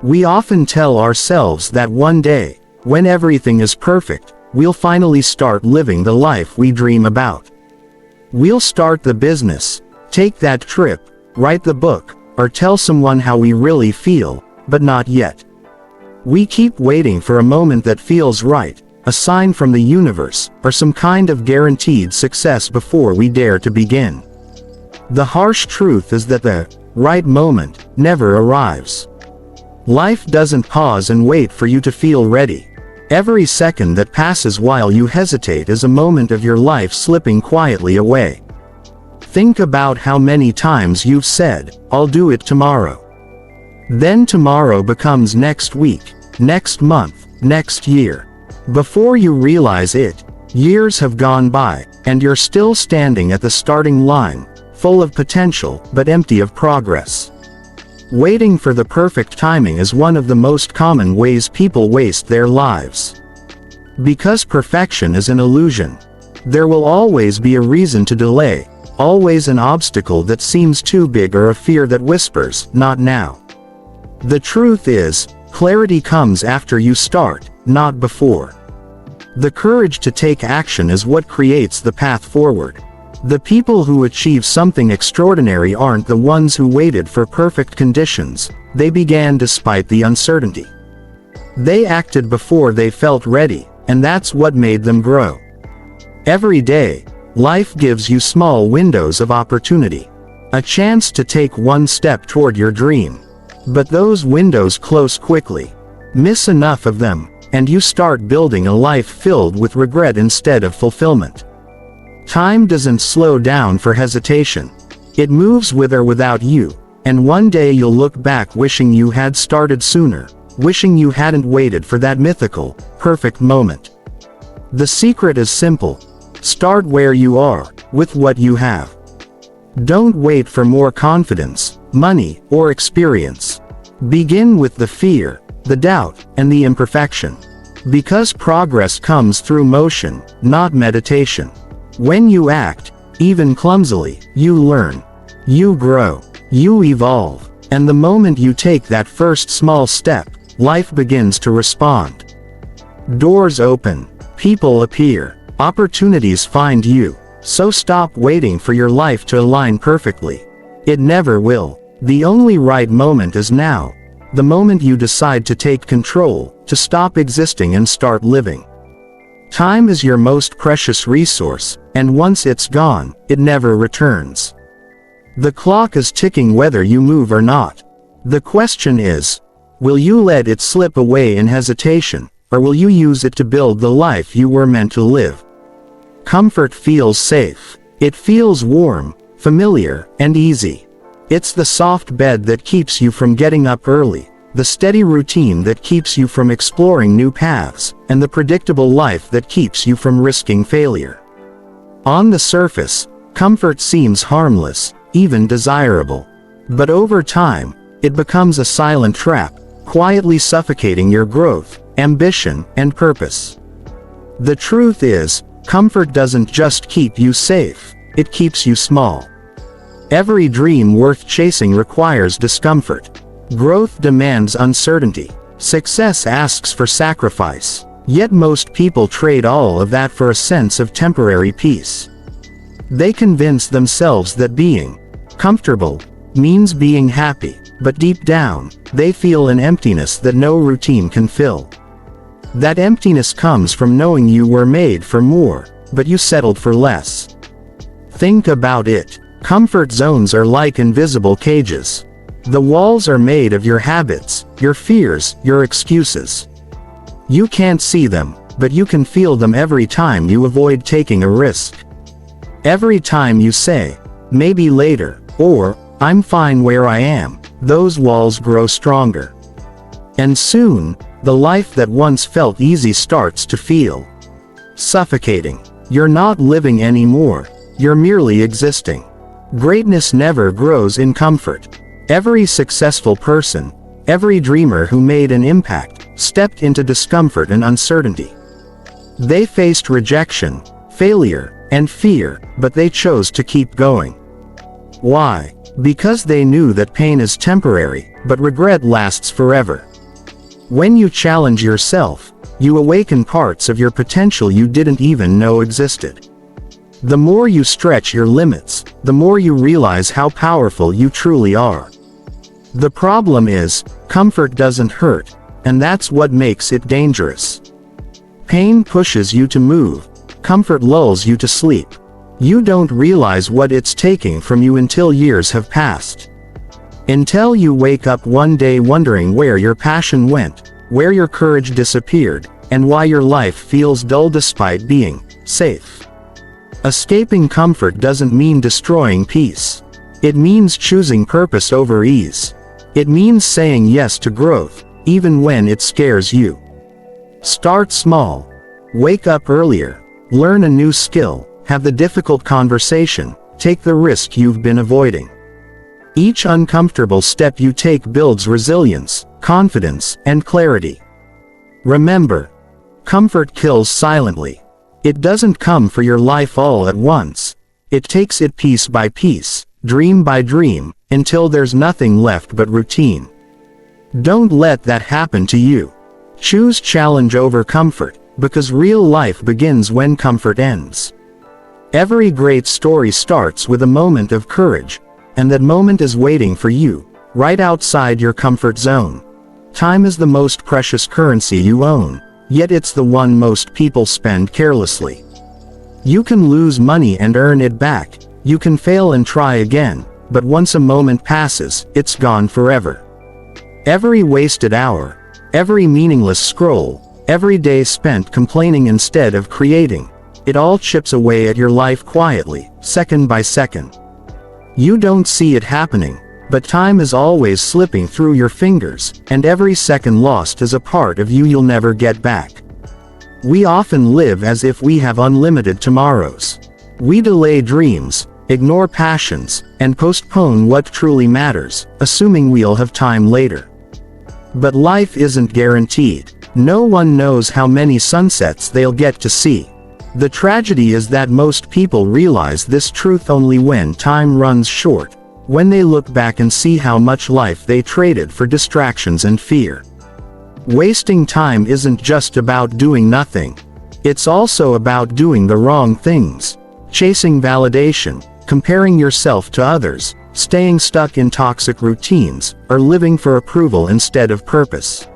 We often tell ourselves that one day, when everything is perfect, we'll finally start living the life we dream about. We'll start the business, take that trip, write the book, or tell someone how we really feel, but not yet. We keep waiting for a moment that feels right, a sign from the universe, or some kind of guaranteed success before we dare to begin. The harsh truth is that the right moment never arrives. Life doesn't pause and wait for you to feel ready. Every second that passes while you hesitate is a moment of your life slipping quietly away. Think about how many times you've said, "I'll do it tomorrow." Then tomorrow becomes next week, next month, next year. Before you realize it, years have gone by, and you're still standing at the starting line, full of potential, but empty of progress. Waiting for the perfect timing is one of the most common ways people waste their lives. Because perfection is an illusion. There will always be a reason to delay, always an obstacle that seems too big or a fear that whispers, "Not now." The truth is, clarity comes after you start, not before. The courage to take action is what creates the path forward. The people who achieve something extraordinary aren't the ones who waited for perfect conditions, they began despite the uncertainty. They acted before they felt ready, and that's what made them grow. Every day, life gives you small windows of opportunity. A chance to take one step toward your dream. But those windows close quickly. Miss enough of them, and you start building a life filled with regret instead of fulfillment. Time doesn't slow down for hesitation. It moves with or without you, and one day you'll look back wishing you had started sooner, wishing you hadn't waited for that mythical, perfect moment. The secret is simple. Start where you are, with what you have. Don't wait for more confidence, money, or experience. Begin with the fear, the doubt, and the imperfection. Because progress comes through motion, not meditation. When you act, even clumsily, you learn. You grow. You evolve. And the moment you take that first small step, life begins to respond. Doors open. People appear. Opportunities find you. So stop waiting for your life to align perfectly. It never will. The only right moment is now. The moment you decide to take control, to stop existing and start living. Time is your most precious resource, and once it's gone, it never returns. The clock is ticking whether you move or not. The question is, will you let it slip away in hesitation, or will you use it to build the life you were meant to live? Comfort feels safe. It feels warm, familiar, and easy. It's the soft bed that keeps you from getting up early, the steady routine that keeps you from exploring new paths, and the predictable life that keeps you from risking failure. On the surface, comfort seems harmless, even desirable. But over time, it becomes a silent trap, quietly suffocating your growth, ambition, and purpose. The truth is, comfort doesn't just keep you safe, it keeps you small. Every dream worth chasing requires discomfort. Growth demands uncertainty. Success asks for sacrifice. Yet most people trade all of that for a sense of temporary peace. They convince themselves that being comfortable means being happy, but deep down, they feel an emptiness that no routine can fill. That emptiness comes from knowing you were made for more, but you settled for less. Think about it. Comfort zones are like invisible cages. The walls are made of your habits, your fears, your excuses. You can't see them, but you can feel them every time you avoid taking a risk. Every time you say, "Maybe later," or "I'm fine where I am," those walls grow stronger. And soon, the life that once felt easy starts to feel suffocating. You're not living anymore, you're merely existing. Greatness never grows in comfort. Every successful person, every dreamer who made an impact, stepped into discomfort and uncertainty. They faced rejection, failure, and fear, but they chose to keep going. Why? Because they knew that pain is temporary, but regret lasts forever. When you challenge yourself, you awaken parts of your potential you didn't even know existed. The more you stretch your limits, the more you realize how powerful you truly are. The problem is, comfort doesn't hurt, and that's what makes it dangerous. Pain pushes you to move, comfort lulls you to sleep. You don't realize what it's taking from you until years have passed. Until you wake up one day wondering where your passion went, where your courage disappeared, and why your life feels dull despite being safe. Escaping comfort doesn't mean destroying peace. It means choosing purpose over ease. It means saying yes to growth, even when it scares you. Start small. Wake up earlier. Learn a new skill. Have the difficult conversation. Take the risk you've been avoiding. Each uncomfortable step you take builds resilience, confidence, and clarity. Remember, comfort kills silently. It doesn't come for your life all at once. It takes it piece by piece, dream by dream, until there's nothing left but routine. Don't let that happen to you. Choose challenge over comfort, because real life begins when comfort ends. Every great story starts with a moment of courage, and that moment is waiting for you, right outside your comfort zone. Time is the most precious currency you own, yet it's the one most people spend carelessly. You can lose money and earn it back, you can fail and try again, but once a moment passes, it's gone forever. Every wasted hour, every meaningless scroll, every day spent complaining instead of creating, it all chips away at your life quietly, second by second. You don't see it happening, but time is always slipping through your fingers, and every second lost is a part of you you'll never get back. We often live as if we have unlimited tomorrows. We delay dreams, ignore passions, and postpone what truly matters, assuming we'll have time later. But life isn't guaranteed. No one knows how many sunsets they'll get to see. The tragedy is that most people realize this truth only when time runs short, when they look back and see how much life they traded for distractions and fear. Wasting time isn't just about doing nothing. It's also about doing the wrong things, chasing validation, comparing yourself to others, staying stuck in toxic routines, or living for approval instead of purpose.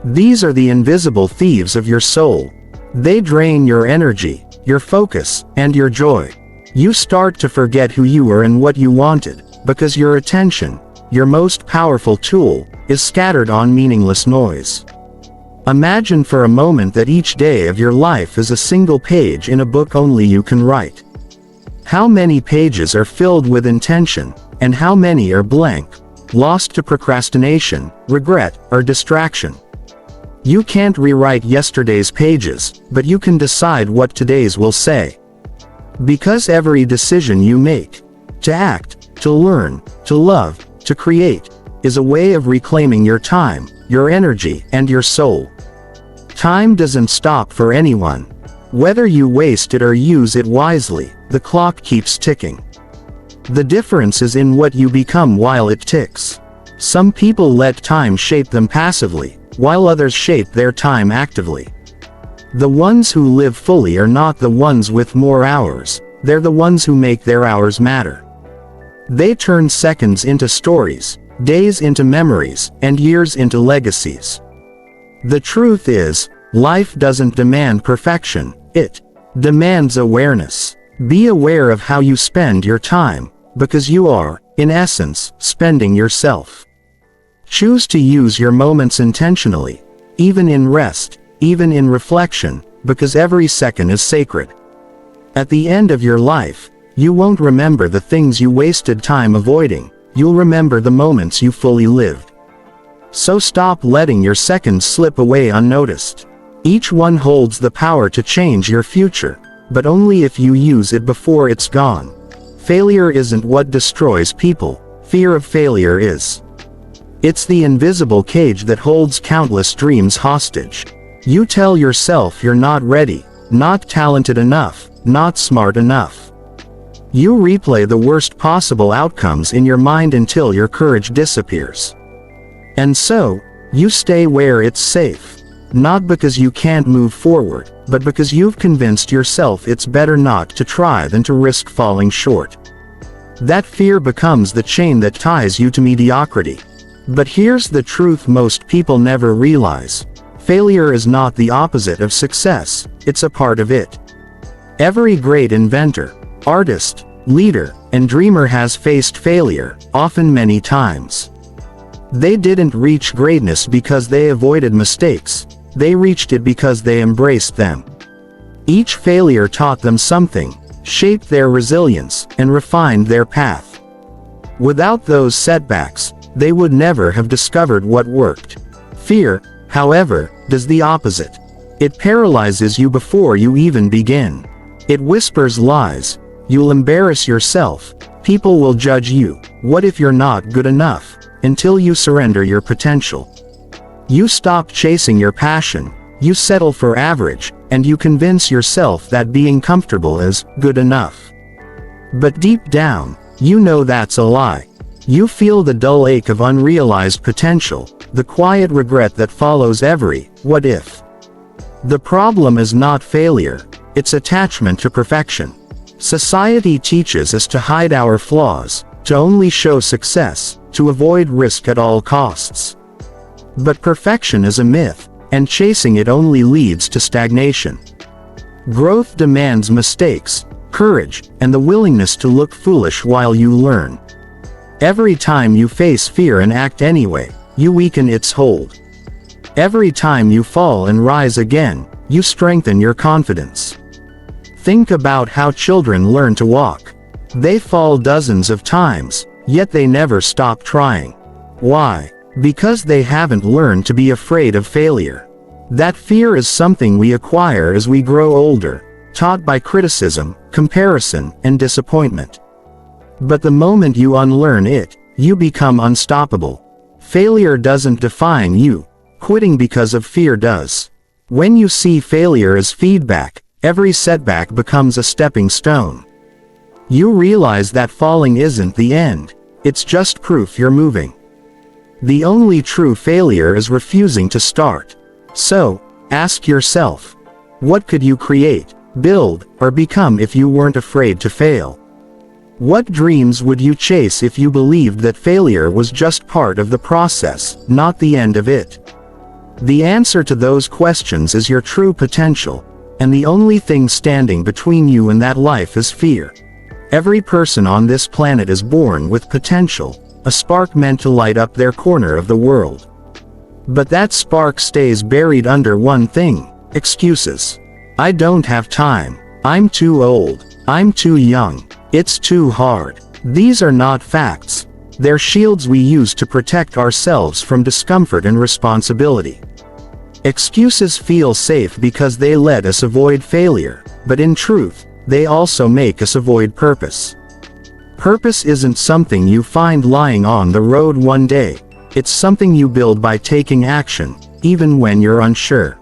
These are the invisible thieves of your soul. They drain your energy, your focus, and your joy. You start to forget who you were and what you wanted, because your attention, your most powerful tool, is scattered on meaningless noise. Imagine for a moment that each day of your life is a single page in a book only you can write. How many pages are filled with intention, and how many are blank, lost to procrastination, regret, or distraction? You can't rewrite yesterday's pages, but you can decide what today's will say. Because every decision you make, to act, to learn, to love, to create, is a way of reclaiming your time, your energy, and your soul. Time doesn't stop for anyone. Whether you waste it or use it wisely, the clock keeps ticking. The difference is in what you become while it ticks. Some people let time shape them passively, while others shape their time actively. The ones who live fully are not the ones with more hours, they're the ones who make their hours matter. They turn seconds into stories, days into memories, and years into legacies. The truth is, life doesn't demand perfection, it demands awareness. Be aware of how you spend your time, because you are, in essence, spending yourself. Choose to use your moments intentionally, even in rest, even in reflection, because every second is sacred. At the end of your life, you won't remember the things you wasted time avoiding, you'll remember the moments you fully lived. So stop letting your seconds slip away unnoticed. Each one holds the power to change your future, but only if you use it before it's gone. Failure isn't what destroys people, fear of failure is. It's the invisible cage that holds countless dreams hostage. You tell yourself you're not ready, not talented enough, not smart enough. You replay the worst possible outcomes in your mind until your courage disappears. And so, You stay where it's safe. Not because you can't move forward, but because you've convinced yourself it's better not to try than to risk falling short. That fear becomes the chain that ties you to mediocrity. But here's the truth most people never realize. Failure is not the opposite of success, it's a part of it. Every great inventor, artist, leader, and dreamer has faced failure, often many times. They didn't reach greatness because they avoided mistakes. They reached it because they embraced them. Each failure taught them something, shaped their resilience, and refined their path. Without those setbacks, they would never have discovered what worked. Fear, however, does the opposite. It paralyzes you before you even begin. It whispers lies. You'll embarrass yourself. People will judge you. What if you're not good enough? Until you surrender your potential. You stop chasing your passion, you settle for average, and you convince yourself that being comfortable is good enough. But deep down, you know that's a lie. You feel the dull ache of unrealized potential, the quiet regret that follows every "what if?" The problem is not failure, it's attachment to perfection. Society teaches us to hide our flaws, to only show success, to avoid risk at all costs. But perfection is a myth, and chasing it only leads to stagnation. Growth demands mistakes, courage, and the willingness to look foolish while you learn. Every time you face fear and act anyway, you weaken its hold. Every time you fall and rise again, you strengthen your confidence. Think about how children learn to walk. They fall dozens of times, yet they never stop trying. Why? Because they haven't learned to be afraid of failure. That fear is something we acquire as we grow older, taught by criticism, comparison, and disappointment. But the moment you unlearn it, you become unstoppable. Failure doesn't define you. Quitting because of fear does. When you see failure as feedback, every setback becomes a stepping stone. You realize that falling isn't the end. It's just proof you're moving. The only true failure is refusing to start. So, ask yourself, what could you create, build, or become if you weren't afraid to fail? What dreams would you chase if you believed that failure was just part of the process, not the end of it? The answer to those questions is your true potential, and the only thing standing between you and that life is fear. Every person on this planet is born with potential, a spark meant to light up their corner of the world. But that spark stays buried under one thing: excuses. I don't have time. I'm too old. I'm too young. It's too hard. These are not facts. They're shields we use to protect ourselves from discomfort and responsibility. Excuses feel safe because they let us avoid failure, but in truth, they also make us avoid purpose. Purpose isn't something you find lying on the road one day. It's something you build by taking action, even when you're unsure.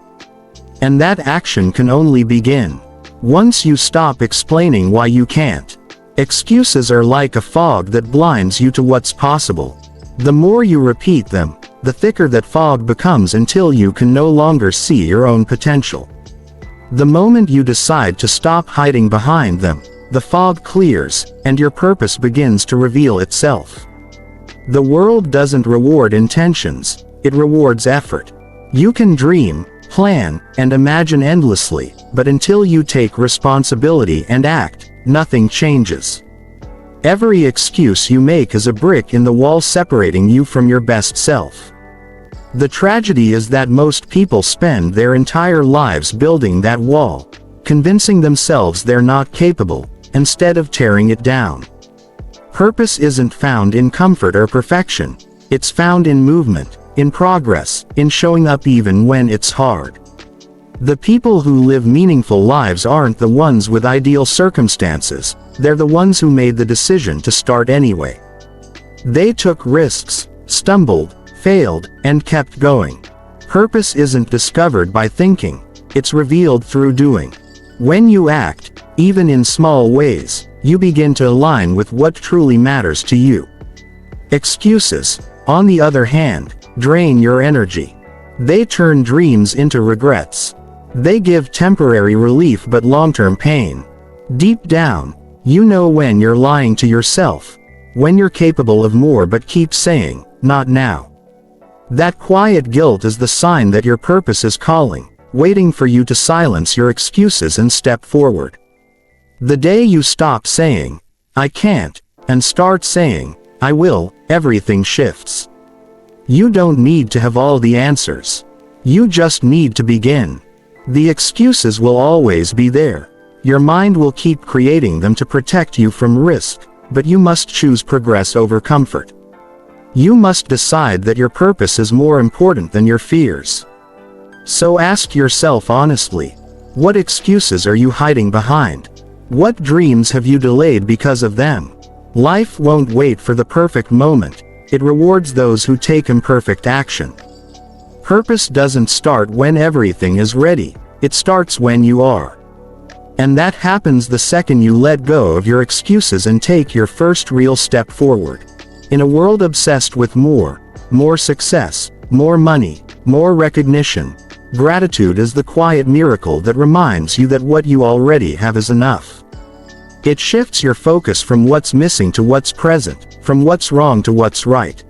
And that action can only begin once you stop explaining why you can't. Excuses are like a fog that blinds you to what's possible. The more you repeat them, the thicker that fog becomes until you can no longer see your own potential. The moment you decide to stop hiding behind them, the fog clears, and your purpose begins to reveal itself. The world doesn't reward intentions, it rewards effort. You can dream, plan, and imagine endlessly, but until you take responsibility and act, nothing changes. Every excuse you make is a brick in the wall separating you from your best self. The tragedy is that most people spend their entire lives building that wall, convincing themselves they're not capable, instead of tearing it down. Purpose isn't found in comfort or perfection. It's found in movement, in progress, in showing up even when it's hard. The people who live meaningful lives aren't the ones with ideal circumstances, they're the ones who made the decision to start anyway. They took risks, stumbled, failed, and kept going. Purpose isn't discovered by thinking, it's revealed through doing. When you act, even in small ways, you begin to align with what truly matters to you. Excuses, on the other hand, drain your energy. They turn dreams into regrets. They give temporary relief but long-term pain. Deep down, you know when you're lying to yourself, when you're capable of more but keep saying, "Not now." That quiet guilt is the sign that your purpose is calling, waiting for you to silence your excuses and step forward. The day you stop saying, "I can't," and start saying, "I will," everything shifts. You don't need to have all the answers. You just need to begin. The excuses will always be there. Your mind will keep creating them to protect you from risk, but you must choose progress over comfort. You must decide that your purpose is more important than your fears. So ask yourself honestly, what excuses are you hiding behind? What dreams have you delayed because of them? Life won't wait for the perfect moment. It rewards those who take imperfect action. Purpose doesn't start when everything is ready. It starts when you are. And that happens the second you let go of your excuses and take your first real step forward. In a world obsessed with more success, more money, more recognition, gratitude is the quiet miracle that reminds you that what you already have is enough. It shifts your focus from what's missing to what's present, from what's wrong to what's right.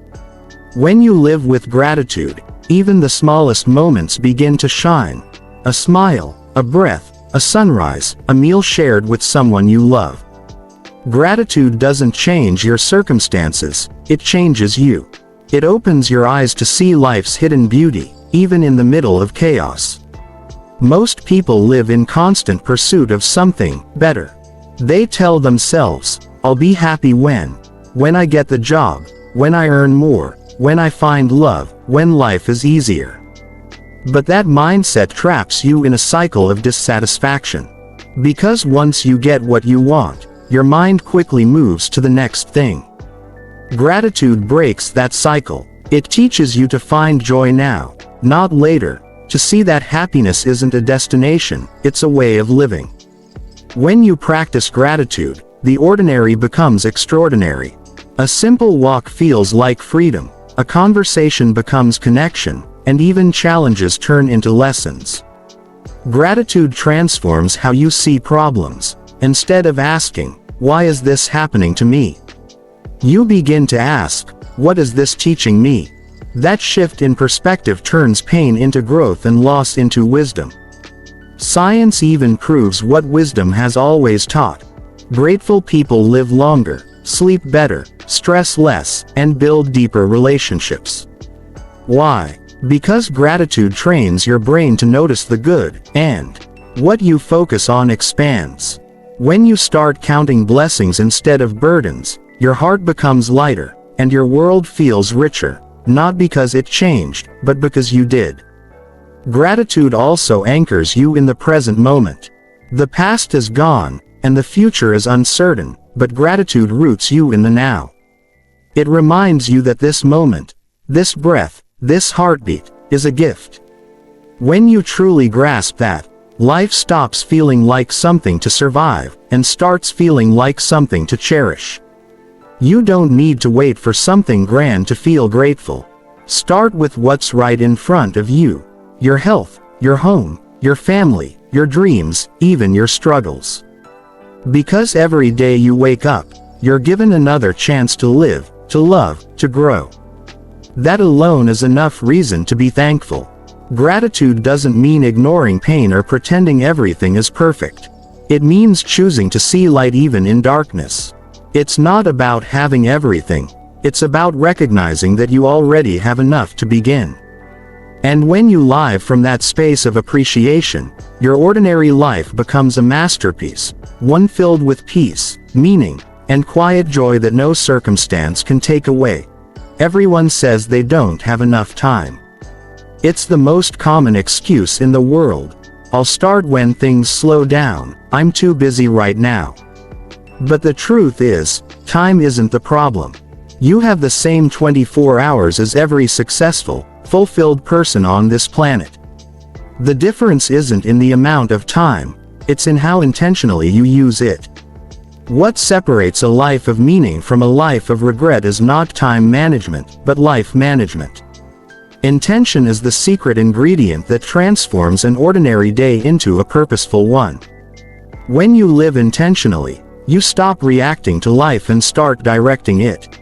When you live with gratitude, even the smallest moments begin to shine. A smile, a breath, a sunrise, a meal shared with someone you love. Gratitude doesn't change your circumstances, it changes you. It opens your eyes to see life's hidden beauty, even in the middle of chaos. Most people live in constant pursuit of something better. They tell themselves, "I'll be happy when I get the job, when I earn more, when I find love, when life is easier." But that mindset traps you in a cycle of dissatisfaction. Because once you get what you want, your mind quickly moves to the next thing. Gratitude breaks that cycle. It teaches you to find joy now, not later, to see that happiness isn't a destination, it's a way of living. When you practice gratitude, the ordinary becomes extraordinary. A simple walk feels like freedom, a conversation becomes connection, and even challenges turn into lessons. Gratitude transforms how you see problems. Instead of asking, "Why is this happening to me?" you begin to ask, "What is this teaching me?" That shift in perspective turns pain into growth and loss into wisdom. Science even proves what wisdom has always taught. Grateful people live longer, sleep better, stress less, and build deeper relationships. Why? Because gratitude trains your brain to notice the good, and what you focus on expands. When you start counting blessings instead of burdens, your heart becomes lighter, and your world feels richer, not because it changed, but because you did. Gratitude also anchors you in the present moment. The past is gone, and the future is uncertain, but gratitude roots you in the now. It reminds you that this moment, this breath, this heartbeat, is a gift. When you truly grasp that, life stops feeling like something to survive, and starts feeling like something to cherish. You don't need to wait for something grand to feel grateful. Start with what's right in front of you. Your health, your home, your family, your dreams, even your struggles. Because every day you wake up, you're given another chance to live, to love, to grow. That alone is enough reason to be thankful. Gratitude doesn't mean ignoring pain or pretending everything is perfect. It means choosing to see light even in darkness. It's not about having everything. It's about recognizing that you already have enough to begin. And when you live from that space of appreciation, your ordinary life becomes a masterpiece, one filled with peace, meaning, and quiet joy that no circumstance can take away. Everyone says they don't have enough time. It's the most common excuse in the world. "I'll start when things slow down, I'm too busy right now." But the truth is, time isn't the problem. You have the same 24 hours as every successful, fulfilled person on this planet. The difference isn't in the amount of time, it's in how intentionally you use it. What separates a life of meaning from a life of regret is not time management, but life management. Intention is the secret ingredient that transforms an ordinary day into a purposeful one. When you live intentionally, you stop reacting to life and start directing it.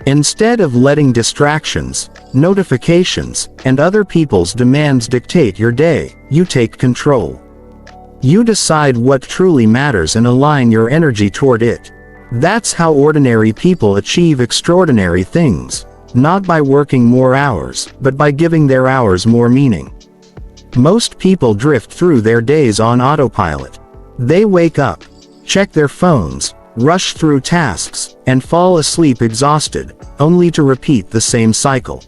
Instead of letting distractions, notifications, and other people's demands dictate your day, you take control. You decide what truly matters and align your energy toward it. That's how ordinary people achieve extraordinary things, not by working more hours, but by giving their hours more meaning. Most people drift through their days on autopilot. They wake up, check their phones, rush through tasks, and fall asleep exhausted, only to repeat the same cycle.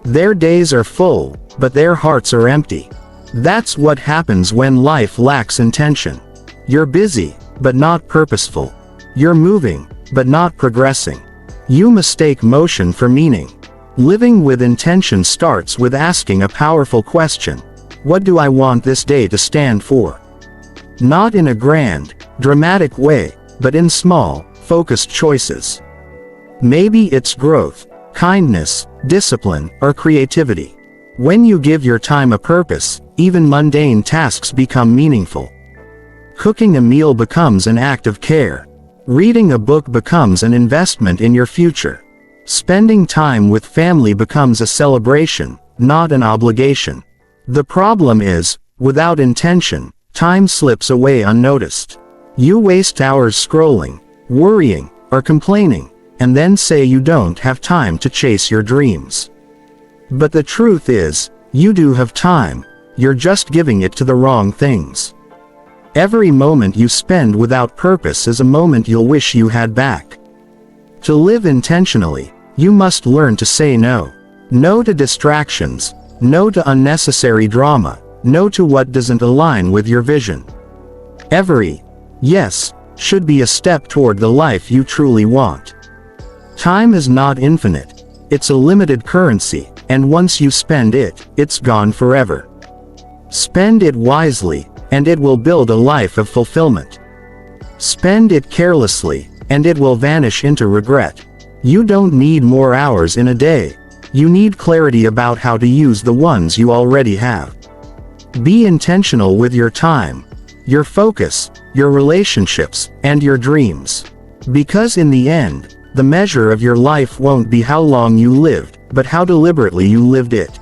Their days are full, but their hearts are empty. That's what happens when life lacks intention. You're busy, but not purposeful. You're moving, but not progressing. You mistake motion for meaning. Living with intention starts with asking a powerful question. What do I want this day to stand for? Not in a grand, dramatic way, but in small, focused choices. Maybe it's growth, kindness, discipline, or creativity. When you give your time a purpose, even mundane tasks become meaningful. Cooking a meal becomes an act of care. Reading a book becomes an investment in your future. Spending time with family becomes a celebration, not an obligation. The problem is, without intention, time slips away unnoticed. You waste hours scrolling, worrying, or complaining, and then say you don't have time to chase your dreams. But the truth is, you do have time, you're just giving it to the wrong things. Every moment you spend without purpose is a moment you'll wish you had back. To live intentionally, you must learn to say no. No to distractions, no to unnecessary drama, no to what doesn't align with your vision. Every yes should be a step toward the life you truly want. Time is not infinite, it's a limited currency, and once you spend it, it's gone forever. Spend it wisely, and it will build a life of fulfillment. Spend it carelessly, and it will vanish into regret. You don't need more hours in a day. You need clarity about how to use the ones you already have. Be intentional with your time, your focus, your relationships, and your dreams. Because in the end, the measure of your life won't be how long you lived, but how deliberately you lived it.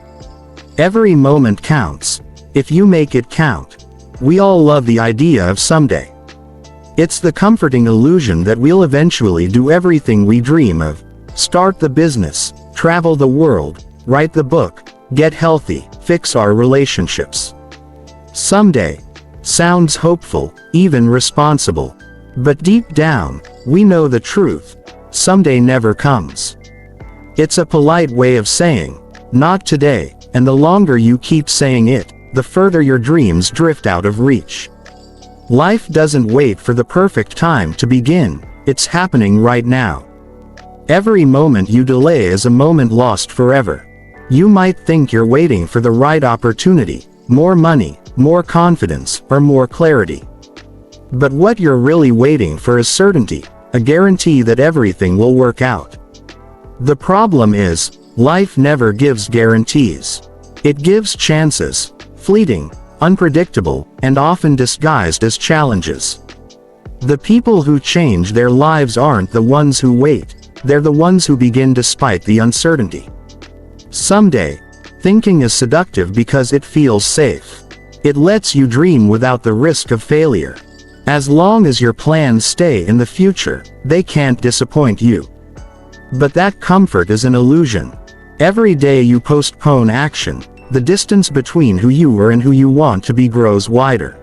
Every moment counts, if you make it count. We all love the idea of someday. It's the comforting illusion that we'll eventually do everything we dream of. Start the business, travel the world, write the book, get healthy, fix our relationships. Someday sounds hopeful, even responsible. But deep down, we know the truth. Someday never comes. It's a polite way of saying, not today, and the longer you keep saying it, the further your dreams drift out of reach. Life doesn't wait for the perfect time to begin, it's happening right now. Every moment you delay is a moment lost forever. You might think you're waiting for the right opportunity, more money, more confidence, or more clarity. But what you're really waiting for is certainty, a guarantee that everything will work out. The problem is, life never gives guarantees. It gives chances, fleeting, unpredictable, and often disguised as challenges. The people who change their lives aren't the ones who wait, they're the ones who begin despite the uncertainty. Someday, thinking is seductive because it feels safe. It lets you dream without the risk of failure. As long as your plans stay in the future, they can't disappoint you. But that comfort is an illusion. Every day you postpone action, the distance between who you were and who you want to be grows wider.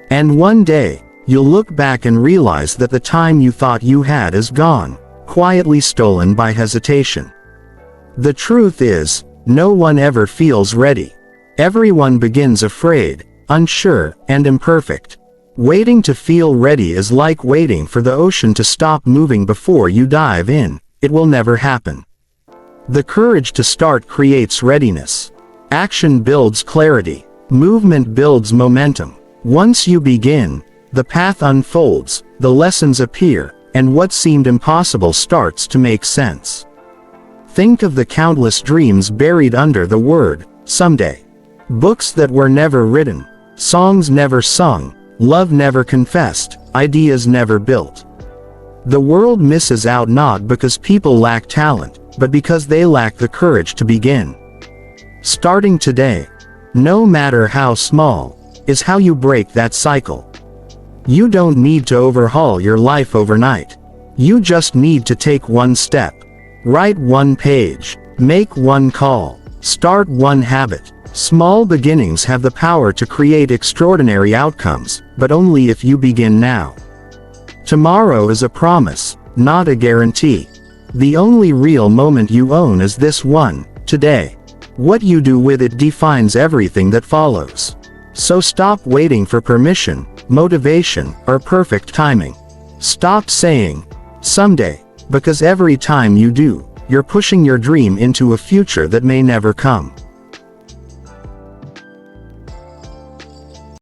And one day, you'll look back and realize that the time you thought you had is gone, quietly stolen by hesitation. The truth is, no one ever feels ready. Everyone begins afraid, unsure, and imperfect. Waiting to feel ready is like waiting for the ocean to stop moving before you dive in. It will never happen. The courage to start creates readiness. Action builds clarity. Movement builds momentum. Once you begin, the path unfolds, the lessons appear, and what seemed impossible starts to make sense. Think of the countless dreams buried under the word, someday. Books that were never written, songs never sung, love never confessed, ideas never built. The world misses out not because people lack talent, but because they lack the courage to begin. Starting today, no matter how small, is how you break that cycle. You don't need to overhaul your life overnight. You just need to take one step. Write one page. Make one call. Start one habit. Small beginnings have the power to create extraordinary outcomes, but only if you begin now. Tomorrow is a promise, not a guarantee. The only real moment you own is this one, today. What you do with it defines everything that follows. So stop waiting for permission, motivation, or perfect timing. Stop saying, someday, because every time you do, you're pushing your dream into a future that may never come.